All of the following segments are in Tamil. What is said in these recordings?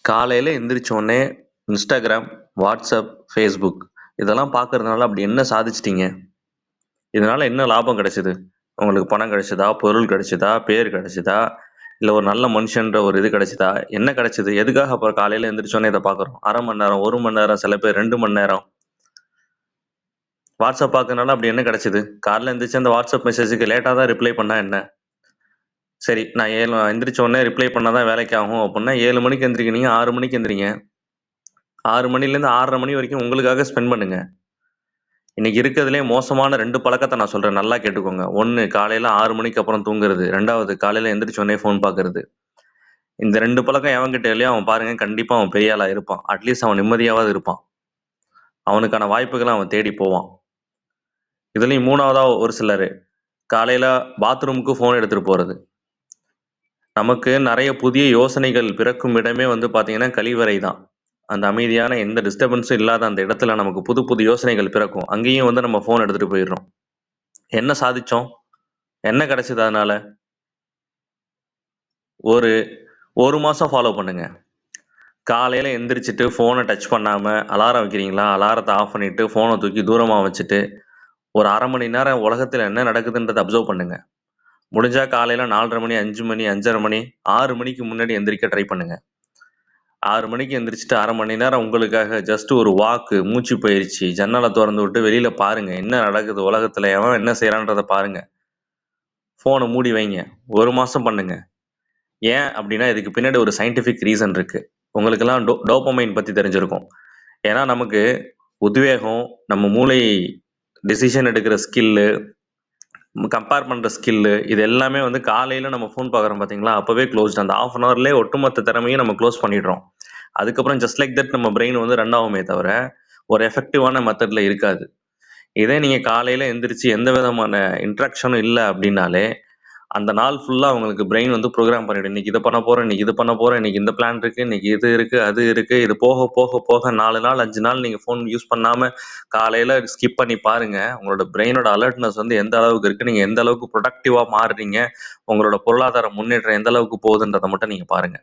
காலையில எந்திரிச்ச உடனே Instagram, WhatsApp, Facebook இதெல்லாம் பார்க்கறதுனால அப்படி என்ன சாதிச்சுட்டீங்க? இதனால என்ன லாபம் கிடைச்சது? உங்களுக்கு பணம் கிடைச்சதா? பொருள் கிடைச்சதா? பேர் கிடைச்சதா? இல்ல ஒரு நல்ல மனுஷன்ற ஒரு இது கிடைச்சதா? என்ன கிடைச்சது? எதுக்காக அப்புறம் காலையில எந்திரிச்ச உடனே இத பார்க்குறோம்? 1/2 மணி நேரம், 1 மணி நேரம், சில பேர் 2 மணி நேரம். WhatsApp பார்க்கறதுனால அப்படி என்ன கிடைச்சது? காலைல எந்திரிச்சு அந்த WhatsApp மெசேஜுக்கு லேட்டா தான் ரிப்ளை பண்ணா என்ன? சரி, நான் எந்திரிச்ச உடனே ரிப்ளை பண்ணா தான் வேலைக்கு ஆகும் அப்புட்ன்னா 7 மணிக்கு எந்திரிக்கிறீங்க, 6 மணிக்கு எந்திரிங்க. 6 மணிலேருந்து 6:30 மணி வரைக்கும் உங்களுக்காக ஸ்பெண்ட் பண்ணுங்க. இன்னைக்கு இருக்கிறதுலயே மோசமான 2 பழக்கத்த நான் சொல்றேன். நல்லா கேட்டுக்கோங்க. 1 காலையில 6 மணிக்கு அப்புறம் தூங்குறது. 2வது காலையில எந்திரிச்ச உடனே ஃபோன் பார்க்கறது. இந்த 2 பழக்கம் எவன்கிட்ட இல்லையோ அவன் பாருங்க கண்டிப்பா அவன் பெரிய ஆளா இருப்பான். அட்லீஸ்ட் அவன் நிம்மதியாவது இருப்பான். அவனுக்கான வாய்ப்புகள அவன் தேடி போவான். இதுலயும் 3வதா ஒரு சிலரு காலையில பாத்ரூமுக்கு ஃபோன் எடுத்துட்டு போறது. நமக்கு நெறைய புதிய யோசனைகள் பிறக்கும் இடமே வந்து பார்த்தீங்கன்னா, கழிவறை தான். அந்த அமைதியான எந்த டிஸ்டர்பன்ஸும் இல்லாத அந்த இடத்துல நமக்கு புது புது யோசனைகள் பிறக்கும். அங்கேயும் வந்து நம்ம ஃபோன் எடுத்துட்டு போயிர்றோம். என்ன சாதிச்சோம்? என்ன கிடைச்சது அதனால? ஒரு 1 மாசம் ஃபாலோ பண்ணுங்க. காலையில எந்திரிச்சுட்டு ஃபோன டச் பண்ணாம அலாரம் வைக்கிறீங்களா? அலாரத்த ஆஃப் பண்ணிட்டு, ஃபோன தூக்கி தூரமா வச்சுட்டு, ஒரு 1/2 மணி நேரம் உலகத்துல என்ன நடக்குதுன்றத அப்சர்வ் பண்ணுங்க. முடிஞ்சா காலையில 4:30 மணி, 5 மணி, 5:30 மணி, 6 மணிக்கு முன்னாடி எந்திரிக்க ட்ரை பண்ணுங்க. 6 மணிக்கு எந்திரிச்சுட்டு 1/2 மணி நேரம் உங்களுக்காக ஜஸ்ட் ஒரு வாக்கு, மூச்சு பயிற்சி, ஜன்னல தொறந்து விட்டு வெளியில பாருங்க. என்ன நடக்குது உலகத்துல? எவன் என்ன செய்றான்றத பாருங்க. ஃபோன மூடி வைங்க. 1 மாசம் பண்ணுங்க. ஏன் அப்டின்னா, இதுக்கு பின்னாடி ஒரு சயன்டிஃபிக் ரீசன் இருக்கு. உங்களுக்கெல்லாம் டோபமைன் பத்தி தெரிஞ்சிருக்கும். ஏன்னா, நமக்கு உத்வேகம், நம்ம மூளை டிசிஷன் எடுக்கிற ஸ்கில்லு, கம்பேர் பண்ற ஸ்கில்லு, இது எல்லாமே வந்து காலையில நம்ம ஃபோன் பார்க்குறோம் பார்த்தீங்களா, அப்பவே குளோஸ்ட். அந்த 1/2 அன் ஹவர்லயே ஒட்டுமொத்த திறமையும் நம்ம குளோஸ் பண்ணிடுறோம். அதுக்கப்புறம் ஜஸ்ட் லைக் தட் நம்ம பிரெயின் வந்து ரன் ஆகுமே தவிர, ஒரு எஃபெக்டிவான மெத்தட்ல இருக்காது. இதே நீங்க காலையில எந்திரிச்சு எந்த விதமான இன்ட்ராக்ஷனும் இல்ல அப்டின்னாலே, அந்த நாள் ஃபுல்லா உங்களுக்கு பிரெயின் வந்து புரோகிராம் பண்ணிடும். இன்னைக்கு இத பண்ண போறேன், இன்னைக்கு இது பண்ண போறேன், இன்னைக்கு இந்த பிளான் இருக்கு, இன்னைக்கு இது இருக்கு, அது இருக்கு. இது போக, போக, போக 4 நாள், 5 நாள் நீங்க ஃபோன் யூஸ் பண்ணாம காலையில ஸ்கிப் பண்ணி பாருங்க. உங்களோட பிரெயினோட அலர்ட்னஸ் வந்து எந்த அளவுக்கு இருக்கு, நீங்க எந்த அளவுக்கு புரொடக்டிவா மாறுறீங்க, உங்களோட பொருளாதார முன்னேற்றம் எந்த அளவுக்கு போகுதுன்றத மட்டும் நீங்க பாருங்க.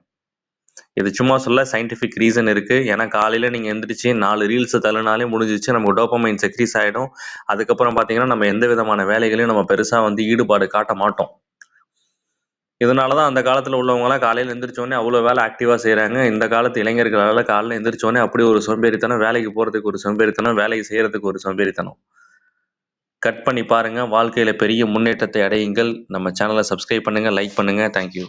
இது சும்மா சொல்ல சயின்டிஃபிக் ரீசன் இருக்கு. ஏன்னா காலையில நீங்க எந்திரிச்சு 4 ரீல்ஸ் தள்ளுனாலே முடிஞ்சிருச்சு. நமக்கு டோபமைன் செக்ரீஸ் ஆயிடும். அதுக்கப்புறம் பார்த்தீங்கன்னா, நம்ம எந்த விதமான வேலைகளையும் நம்ம பெருசா வந்து ஈடுபாடு காட்ட மாட்டோம். இதனால தான் அந்த காலத்துல உள்ளவங்கலாம் காலையில எந்திரிச்ச உடனே அவ்ளோ வேலை ஆக்டிவா செய்றாங்க. இந்த காலத்து இளைஞர்களால காலைல எந்திரிச்ச உடனே அப்படி ஒரு சோம்பேறித்தனம், வேலைக்கு போறதுக்கு ஒரு சோம்பேறித்தனம், வேலைய செய்றதுக்கு ஒரு சோம்பேறித்தனம். கட் பண்ணி பாருங்க. வாழ்க்கையில பெரிய முன்னேற்றத்தை அடையுங்கள். நம்ம சேனல சப்ஸ்கிரைப் பண்ணுங்க, லைக் பண்ணுங்க. Thank you.